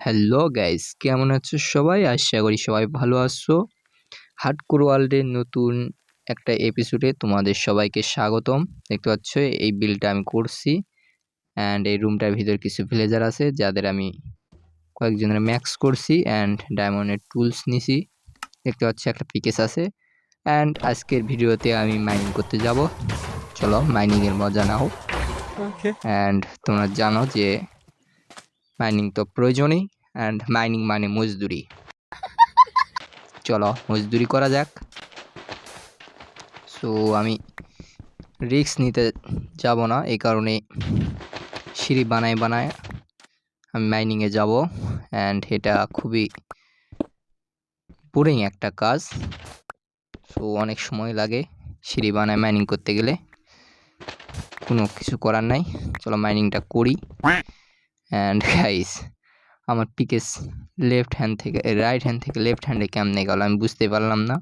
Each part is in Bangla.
হ্যালো গাইস, কেমন আছো সবাই? আশা করি সবাই ভালো আছো। হার্ডকোর ওয়ার্ল্ডের নতুন একটা এপিসোডে তোমাদের সবাইকে স্বাগতম। দেখতে পাচ্ছ এই বিলটা আমি করছি অ্যান্ড এই রুমটার ভিতর কিছু ভিলেজার আছে যাদের আমি কয়েকজনের ম্যাক্স করছি অ্যান্ড ডায়মন্ডের টুলস নিছি। দেখতে পাচ্ছ একটা পিকেস আছে অ্যান্ড আজকের ভিডিওতে আমি মাইনিং করতে যাব। চলো মাইনিংয়ের মজা নাও। অ্যান্ড তোমরা জানো যে মাইনিং তো প্রয়োজনই অ্যান্ড মাইনিং মানে মজদুরি। চলো মজদুরি করা যাক। সো আমি রিস্ক নিতে যাব না, এই কারণে সিঁড়ি বানায় আমি মাইনিংয়ে যাব অ্যান্ড এটা খুবই বোরিং একটা কাজ। সো অনেক সময় লাগে সিঁড়ি বানায় মাইনিং করতে গেলে, কোনো কিছু করার নাই। চলো মাইনিংটা করি। অ্যান্ড গাইস আমার পিকেস লেফট হ্যান্ড থেকে রাইট হ্যান্ড থেকে লেফট হ্যান্ডে কেমনে গেল আমি বুঝতে পারলাম না।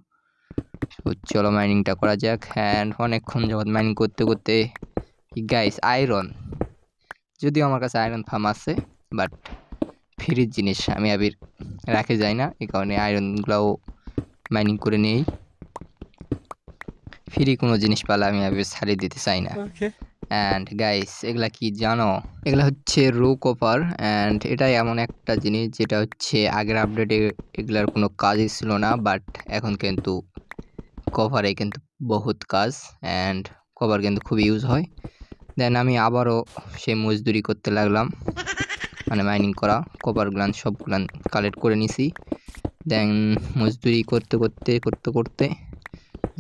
তো চলো মাইনিংটা করা যাক। অ্যান্ড অনেকক্ষণ যাবত মাইনিং করতে করতে গাইস আয়রন, যদিও আমার কাছে আয়রন ফার্ম আছে বাট ফ্রির জিনিস আমি আবির রাখে যাই না, এই কারণে আয়রনগুলোও মাইনিং করে নেই। ফ্রি কোনো জিনিস পালে আমি আবির ছাড়িয়ে দিতে চাই না। অ্যান্ড গাইস এগুলা কি জানো? এগুলা হচ্ছে রো কপার অ্যান্ড এটাই এমন একটা জিনিস যেটা হচ্ছে আগের আপডেটে এগুলার কোনো কাজই ছিল না, বাট এখন কিন্তু কভারে কিন্তু বহুত কাজ অ্যান্ড কভার কিন্তু খুব ইউজ হয়। দেন আমি আবারও সেই মজদুরি করতে লাগলাম, মানে মাইনিং করা কভারগুলান সবগুলান কালেক্ট করে নিছি। দেন মজদুরি করতে করতে করতে করতে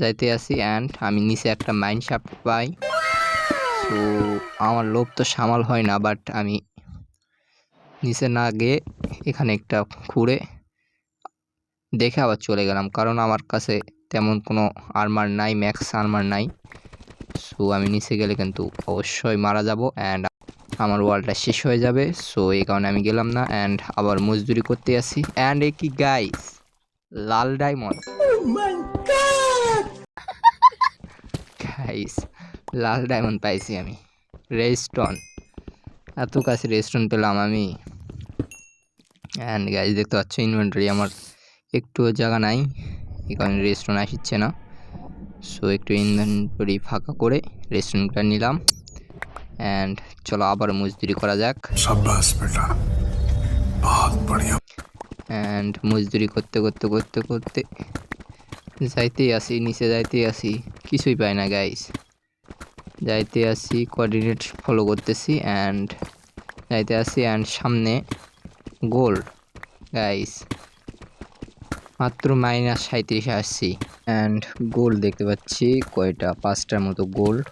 যাইতে আসি অ্যান্ড আমি নিচে একটা মাইন শাফট পাই। তো আমার লোভ তো সামাল হয় না, বাট আমি নিচে না গিয়ে এখানে একটা খুঁড়ে দেখে আবার চলে গেলাম, কারণ আমার কাছে তেমন কোনো আর্মার নাই, ম্যাক্স আর্মার নাই। সো আমি নিচে গেলে কিন্তু অবশ্যই মারা যাব অ্যান্ড আমার ওয়ালটা শেষ হয়ে যাবে। সো এই কারণে আমি গেলাম না অ্যান্ড আবার মজদুরি করতে আসি। অ্যান্ড এ কি গাইস, লাল ডায়মন্ড গাইস, লাল ডায়মন্ড পাইছি আমি। রেস্টন, এত কাছে রেস্টন পেলাম আমি। অ্যান্ড গাইস দেখতে পাচ্ছ ইনভেন্টরি আমার একটু জায়গা নাই, এই কারণে রেস্টন আসছে না। সো একটু ইনভেন্টরি ফাঁকা করে রেস্টুরেন্টটা নিলাম অ্যান্ড চলো আবার মজদুরি করা যাক। অ্যান্ড মজদুরি করতে করতে করতে করতে যাইতেই আসি, নিচে যাইতেই আসি, কিছুই পাই না গাইস। যাইতে আসি, কোঅর্ডিনেট ফলো করতেছি অ্যান্ড যাইতে আসি অ্যান্ড সামনে গোল্ড গাইস, মাত্র -37 আসছি অ্যান্ড গোল্ড দেখতে পাচ্ছি কয়টা, 5টার মতো গোল্ড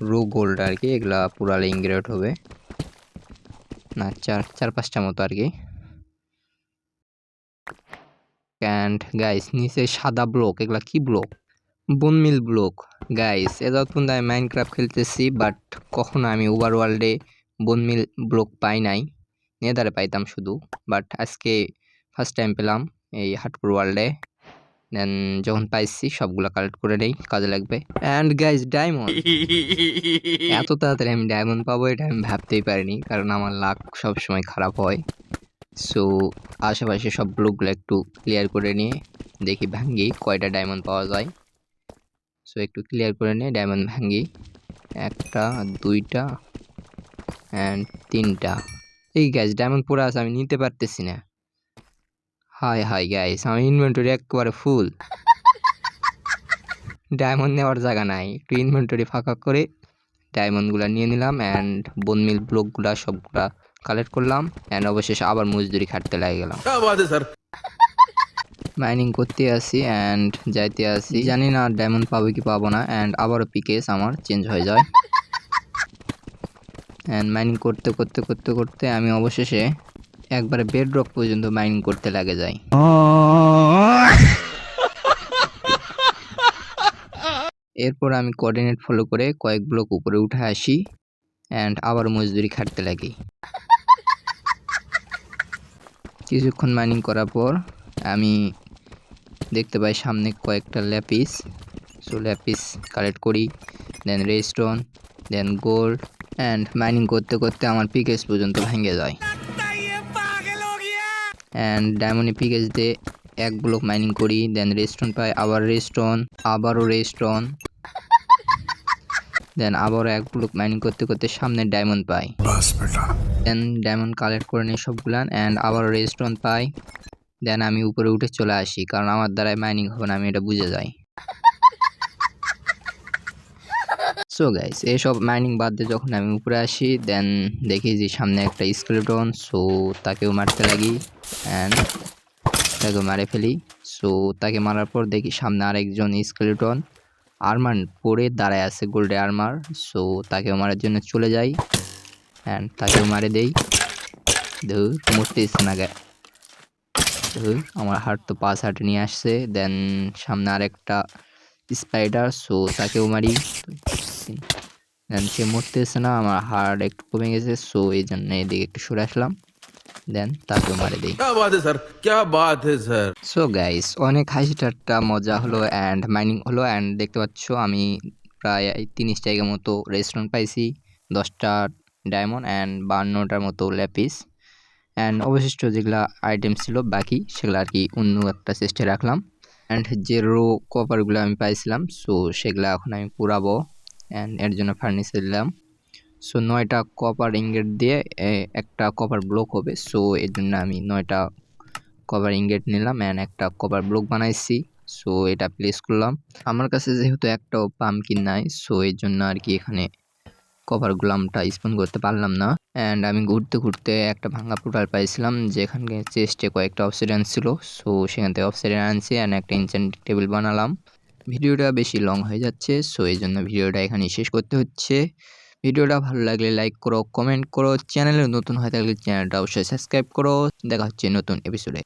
রো গোল্ড আর কি, এগুলা পুরালে ইনগ্রেড হবে না, 4-5টা মতো আর কি। অ্যান্ড গাইস নিচে সাদা ব্লক, এগুলা কি ব্লক? Bone meal block guys. এতক্ষণ আমি মাইনক্রাফট খেলতেছি বাট কখনো আমি ওভারওয়ার্ল্ডে বোনমিল ব্লক পাই নাই, নেদারে পাইতাম শুধু, বাট আজকে ফার্স্ট টাইম পেলাম এই হার্ডকোর ওয়ার্ল্ডে। দেন যখন পাইছি সবগুলো কালেক্ট করে নেই, কাজে লাগবে। অ্যান্ড গাইস ডায়মন্ড, এত তাড়াতাড়ি আমি ডায়মন্ড পাবো এটা আমি ভাবতেই পারিনি, কারণ আমার লাক সবসময় খারাপ হয়। সো আশেপাশে সব ব্লকগুলো একটু ক্লিয়ার করে নিয়ে দেখি ভাঙ্গি কয়টা ডায়মন্ড পাওয়া যায়। সো একটু ক্লিয়ার করে নিয়ে ডায়মন্ড ভাঙ্গি, 1টা 2টা অ্যান্ড 3টা। এই গাইস ডায়মন্ড পড়ে আছে, আমি নিতে পারতেছি না। হাই গাইস, আমার ইনভেন্টরি একেবারে ফুল, ডায়মন্ড নেওয়ার জায়গা নাই। একটু ইনভেন্টরি ফাঁকা করে ডায়মন্ডগুলো নিয়ে নিলাম অ্যান্ড বোনমিল ব্লকগুলো সবগুলা কালেক্ট করলাম অ্যান্ড অবশেষে আবার মজদুরি খাটতে লাগে গেলাম। মাইনিং করতে আসি অ্যান্ড যাইতে আসি, জানি না ডায়মন্ড পাবো কি পাবো না অ্যান্ড আবারও পিকেস আমার চেঞ্জ হয়ে যায় অ্যান্ড মাইনিং করতে করতে করতে করতে আমি অবশেষে একবারে বেডরক পর্যন্ত মাইনিং করতে লাগে যাই। এরপর আমি কোঅর্ডিনেট ফলো করে কয়েক ব্লক উপরে উঠে আসি অ্যান্ড আবার মজদুরি খাটতে লাগি। কিছুক্ষণ মাইনিং করার পর আমি দেখতে পাই সামনে কয়েকটা ল্যাপিস। সো ল্যাপিস কালেক্ট করি, দেন রেস্টন, দেন গোল্ড অ্যান্ড মাইনিং করতে করতে আমার পিকেস পর্যন্ত ভেঙে যায়। অ্যান্ড ডায়মন্ড পিকেজ দিয়ে 1 ব্লক মাইনিং করি, দেন রেস্টন পাই, আবার রেস্টন, আবারও রেস্টন, দেন আবারও 1 ব্লক মাইনিং করতে করতে সামনে ডায়মন্ড পাই, দেন ডায়মন্ড কালেক্ট করে নিই সবগুলা অ্যান্ড আবারও রেস্টন পাই। দেন আমি উপরে উঠে চলে আসি, কারণ আমার দ্বারাই মাইনিং হবে না, আমি এটা বুঝে যাই। সো গাইস, এইসব মাইনিং বাদ দিয়ে যখন আমি উপরে আসি, দেন দেখি যে সামনে একটা স্কেলেটন, সো তাকেও মারতে লাগি অ্যান্ড তাকে মারে ফেলি। সো তাকে মারার পর দেখি সামনে আরেকজন স্কেলেটন আর্মার পরে দাঁড়ায় আছে, গোল্ডে আর্মার। সো তাকেও মারার জন্য চলে যাই অ্যান্ড তাকেও মারে দেই। ধুর, মরতেছে না গায়ে, ধুর, আমার হার্ট তো 5 হার্টে নিয়ে আসছে। দেন সামনে আরেকটা স্পাইডার, সো তাকেও মারি, দেন সে মরতেছে না, আমার হার্ট একটু কমে গেছে, সো এই জন্য এদিকে একটু সরে আসলাম, দেন তাকেও মারে দেই। क्या बात है सर, क्या बात है सर। সো গাইস, অনেক হাসি ঠাট্টা মজা হলো অ্যান্ড মাইনিং হলো অ্যান্ড দেখতে পাচ্ছ আমি প্রায় 30 টাকা মতো রেস্টুরেন্ট পাইছি, 10টা ডায়মন্ড অ্যান্ড 52টার মতো ল্যাপিস অ্যান্ড অবশিষ্ট যেগুলা আইটেম ছিল বাকি সেগুলো আর কি অন্য একটা চেস্টে রাখলাম। অ্যান্ড যে রো কপারগুলো আমি পাইছিলাম, সো সেগুলো এখন আমি পুরাবো অ্যান্ড এর জন্য ফার্নিচার দিলাম। সো 9টা কপার ইঙ্গেট দিয়ে একটা কপার ব্লক হবে, সো এর জন্য আমি 9টা কভার ইনগেট নিলাম অ্যান্ড একটা কভার ব্লক বানাইছি। সো এটা প্লেস করলাম। আমার কাছে যেহেতু একটাও পাম্পকিন নাই, সো এর জন্য আর কি এখানে কভার গুলামটা স্পন করতে পারলাম না। অ্যান্ড আমি ঘুরতে ঘুরতে একটা ভাঙা পোর্টাল পাইছিলাম, যেখানে চেস্টে কয়েকটা অবসিডিয়ান ছিল, সো সেখান থেকে অবসিডিয়ান আনছি অ্যান্ড একটা এনচ্যান্ট টেবিল বানালাম। ভিডিওটা বেশি লং হয়ে যাচ্ছে, সো এই জন্য ভিডিওটা এখানে শেষ করতে হচ্ছে। ভিডিওটা ভালো লাগলে লাইক করো, কমেন্ট করো, চ্যানেলে নতুন হয়ে থাকলে চ্যানেলটা অবশ্যই সাবস্ক্রাইব করো। দেখা হচ্ছে নতুন এপিসোডে।